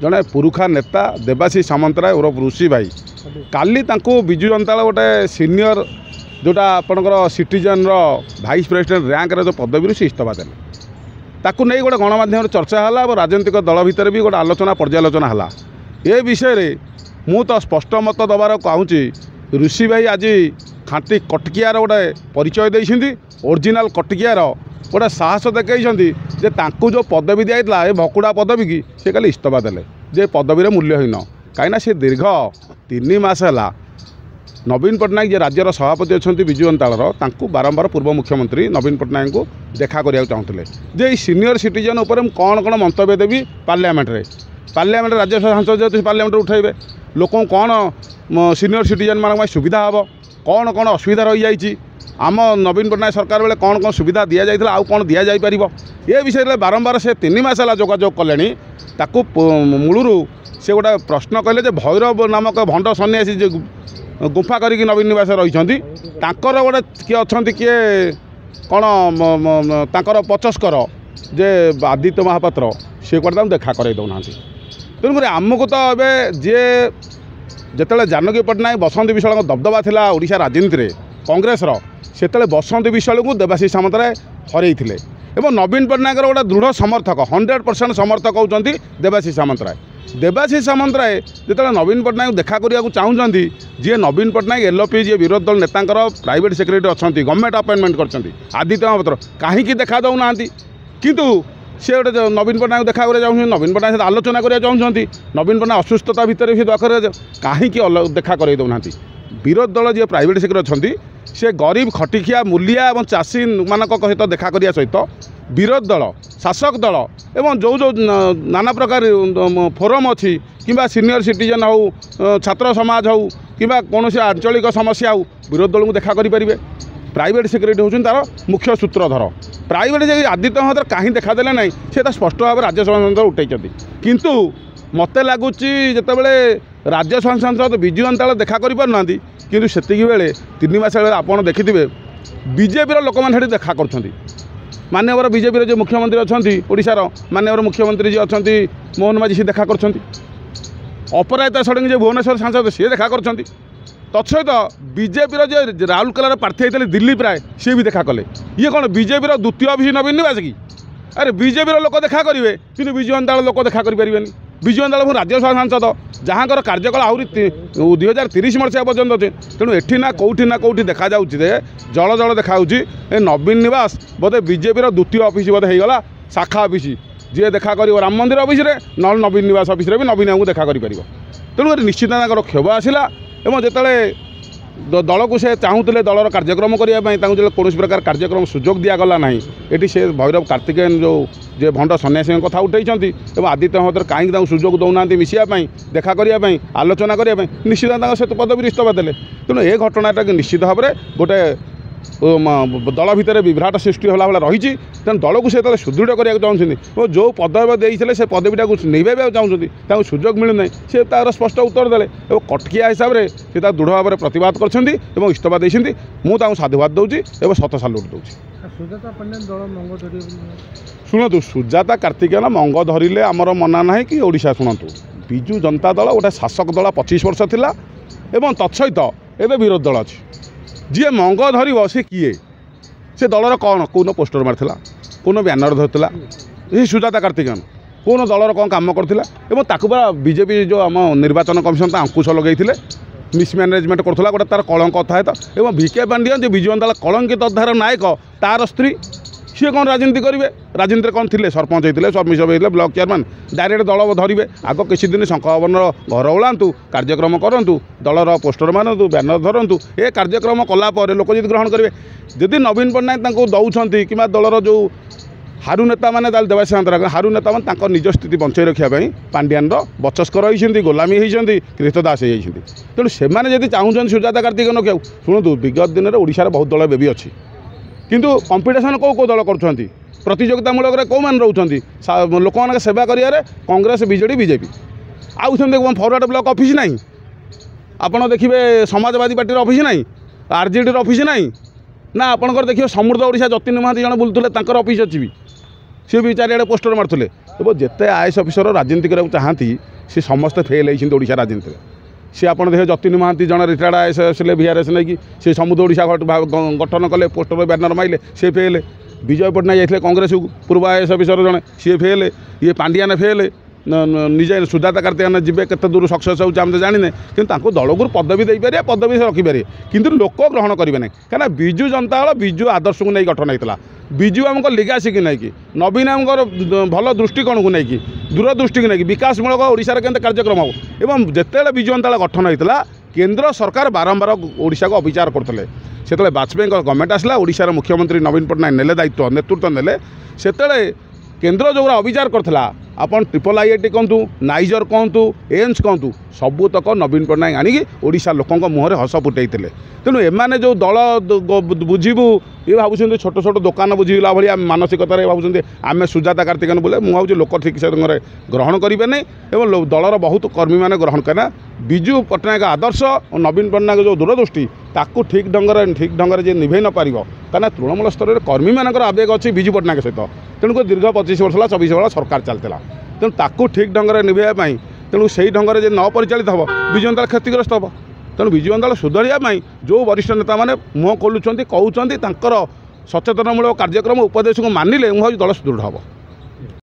जड़े पुरुखा नेता देवाशीष सामंतराय उर्फ ऋषि भाई काली विजु जनता दल गोटे सीनियर जोटा आपणकर सिटीजन भाइस प्रेसिडेंट रैंक जो पदवी से इस्तीफा देले ताकू नहीं गोटे गणमाध्यम चर्चा है और राजनीतिक दल भितर भी गोटे आलोचना पर्यालोचना है ये विषय रे मु तो स्पष्ट मत दबार कहूँगी ऋषि भाई आज खाँटी कटकियार गोटे परिचय देइछिंदी ओरिजिनल कटकियार गोटे साहस देखते जे तांकू जो पदवी दिया ये भकुड़ा पदवी की से खाली इस्तीफा देले जे पदवी मूल्यहीन कहीं से दीर्घ 3 मास है नवीन पट्टनायक जे राज्यर सभापति अच्छा विजु जनता दल बारंबार पूर्व मुख्यमंत्री नवीन पट्टनायक को देखा करने चाहूँगे जे सीनियर सिटीजन उपर कौन कौन मंतव्य देवी पार्लियामेंट राज्यसभा सांसद जेहतु पार्लियामेंट उठेबे लोक कौन सीनियर सिटीजन मान सुविधा हम कौन कौन असुविधा रही जाइए आम नवीन पट्टनायक सरकार बेले कौन कौन सुविधा दि जाइए आउ कौन दि जापर ये विषय में बारंबार से 3 मास है जोगाजोग कले मूलरू से गोटे प्रश्न कहले भैरव नामक भंड सन्यासी जो गुंफा करी नवीन निवास रही गोटे किए अच्छा किए कौन तर पचस्कर जे आदित्य महापात्र सी कौटे देखा कर दौना तेणुक आमको तो ए जी जिते जानकी पट्टनायक बसंत विशाल दबदबा था ओडिशा राजनीति में कांग्रेस से बसंत विशाल को देवाशीष सामंतराय हरई थे एवं नवीन पट्टनायक गोटे दृढ़ समर्थक 100% समर्थक होती देवाशीष सामंतराय जिते नवीन पट्टनायक देखा करने चाहूँगी जी नवीन पट्टनायक एलओपी जी विरोधी दल नेता प्राइवेट सेक्रेटरी अच्छा गवर्नमेंट अपॉइंटमेंट कर आदित्य महापात्र कहीं देखा दौना किंतु सी गोटे नवीन पट्टनायक देखा चाहूँ नवीन पट्टनायक सहित आलोचना करने चाहूँगी नवीन पट्टनायक असुस्थता भितर भी दरकार कहीं देखा कर दौना विरोधी दल जी प्राइवेट सेक्रेटरी अच्छा से गरीब खटिखिया मूलिया और चाषी मान सहित देखा करने सहित विरोधी दल शासक दल एवं जो जो नाना प्रकार फोरम अच्छी कि सीनियर सिटीजन हो छात्र समाज हो कि कौन आंचलिक समस्या हो विरोधी दल को देखा करें प्राइवेट सेक्रेटरी होती तार मुख्य सूत्रधर प्राइवेट जगह आदित्य महापात्र कहीं देखादेले ना से स्पष्ट भाव राज्यसभा सांसद उठे किंतु मत लगुच जितेबाला राज्यसभा सांसद विजु जनता दल देखा करना कि से बेले 3 मास आप देखिथे बीजेपी लोक मैंने देखा कर माननीय बीजेपी जो मुख्यमंत्री अच्छा ओडिशार माननीय मुख्यमंत्री जी अच्छा मोहन माझी सी देखा कर अपराजिता षडंगी जो भुवनेश्वर सांसद सी देखा कर तत्सहित बीजेपी जो राउरकेला प्रार्थी होते दिलीप राय सी भी देखा कले ये कौन बीजेपी द्वितीय अभिषेक नवीन निवास कि अरे बीजेपी लोक देखा करेंगे कि विजु जनता दल लोक देखा करें विजु जनता दल राज्यसभा सांसद जहाँ कार्यकाल आहरी 2030 मसीहा पर्यटन अच्छे तेणु एठी ना कौटी देखा जल जल देखा नवीन निवास बोधे बीजेपी द्वितीय ऑफिस बोधे होगा शाखा ऑफिस जी देखा कर राम मंदिर ऑफिस ना नवीन निवास ऑफिस भी नवीन को देखा कर तेणु निश्चित क्षोभ आसला एवं जिते दल को से चाहूले दलर कार्यक्रम करने कौन प्रकार कार्यक्रम सुजोग दिगला ना ये से भैरव कार्तिकेयन जो भंड सन्यासी कथा उठे आदित्य महापात्र कहीं सुजोग दौना मिसाई देखा करने आलोचना करने निश्चित सहित पदवी इस्तीफा देले तेणु ये घटनाटा निश्चित भाव में गोटे दल भितर विभ्राट सृष्टि होला भाला रही तेणु दल को से सुदृढ़ करने चाहूँगी और जो पदवी देते से पदवीटा निभे चाहूँगी सुजोग मिलूना से तार स्पष्ट उत्तर देले और कटकिया हिसाब से दृढ़ भाव में प्रतिवाद कर इस्तीफा देते मुझे साधुवाद दूसरी और शत साल्यूट दूसरी शुणु सुजाता कार्तिकेयन मंग धरिले आमर मना ना कि ओडिशा शुणु विजु जनता दल गोटे शासक दल 25 वर्ष थिला एवं तत्सहित एवं विरोधी दल अच्छी जी मंग धर सी किए से दलर कौन कौन पोस्टर मार्ला कौन ब्यानर धरला ये सुजाता कार्तिकेयन कौन दलर कौन कम करता बीजेपी जो आम निर्वाचन कमिशन अंकुश लगे मिसम्यानेजमेंट करूला गोटे तार कलंक था एवं भिके पांडियन जो विजु जनता दल कलंकित धार नायक तार स्त्री सी कौन राजनीति करेंगे राजनीति कौन थे सरपंच होते समिति होते ब्लॉक चेयरमैन डायरेक्ट दल धरवे आग किसी दिन शंख भवन घर ओलांतु कार्यक्रम करूँ दलर पोस्टर मानतु ब्यानर धरतु ये कार्यक्रम कलापर लोक जब ग्रहण करेंगे जदि नवीन पट्टनायक दौरान कि दलर जो हारू नेता मैंने देवाशीष सामंतराय हारू नेता मैंने निज स्थिति बचाई रखापी पांड्यान बचस्कर होती गोलामी होती कृतदास होती तेणु से चाहूँ सुजाता कार्तिकेयन क्या शुणु विगत दिन में ओडिशार बहुत दल बेबी अच्छी किंतु कंपिटिशन कौ दल कर प्रतियोगितामूलक कौ मान रोचे लोक मान सेवा कर कांग्रेस बीजेडी बीजेपी आउ फरवर्ड ब्लॉक ऑफिस ना आपड़ देखिए समाजवादी पार्टी ऑफिस ना आरजेडी ऑफिस ना ना आपंकर देखिए समृद्ध ओडिशा जतिन महांती जन बुलूले ऑफिस अच्छी भी सी भी चारिड़े पोस्टर मारुले तो जिते आईएएस अफिसर राजनीति करने चाहती सी समस्ते फेल होती ओडिशा राजनीति में सी आप देखे जतिन महांती जन रिटायर्ड आईएएस आसले VRS नहीं सी समुद्र ओडिशा गठन कले पोस्टर बैनर माइले सी फेल विजय पट्टनायक जाते कांग्रेस पूर्व आईएएस अफिसर जड़े सी फेल ये पांडियान फेल निजे सुजाता कार्तिकायन जीवे केते दूर सक्सेस हो जाने कि दल को पदवी दे पारे पदवी से रखिपारे किंतु लोक ग्रहण करेंगे ना कहीं विजु जनता दल विजु आदर्श को नहीं गठन होता विजु आमको लिगासी की नहीं नवीन आम भल दृष्टिकोण को नहीं दूरदृष्टि की नहीं विकासमूलक ओडिशा के कार्यक्रम हो एवं जिते विजु जनता दल गठन होता केंद्र सरकार बारंबार ओडिशा को अविचार करते से बाजपेयी गवर्नमेंट आसला ओडिशार मुख्यमंत्री नवीन पट्टनायक नेले दायित्व नेतृत्व नेले से केंद्र जो अविचार करता आपन ट्रिपल IIT कहतु नाइजर कहतु एम्स कहतु सबू तक नवीन पट्टनायक आणिकी ओडिशा लोकों मुहर हस फुटई तेणु एमाने जो दल बुझीबू ये भावुं छोट छोट दुकान बुझीला भाया मानसिकतार भावुं आम सुजाता कार्तिकेयन बोले मुझे लोक ठीक से ग्रहण करेंगे नहीं और दलर बहुत कर्मी मैंने ग्रहण करना विजु पट्टनायक आदर्श और नवीन पट्टनायक जो दूरदृष्टि ताकू ठीक ढंग से निभे न पार कहीं तृणमूल स्तर में कर्मी मानकर आवेग अच्छी विजु पट्टनायक सहित तेणुक दीर्घ 25 वर्ष 24 वर्ष सरकार चलता तेणु ताकू ठीक ढंग से निभेवाई तेणु से ढंग से न परिचालित हम विजु जनता क्षतिग्रस्त हम तेणु विजु जनता सुधारिया जो वरिष्ठ नेता मैंने मुँह खोलुंट कहते सचेतनमूलक कार्यक्रम उपदेश को मानिले मुझे दल सुदृढ़ हम।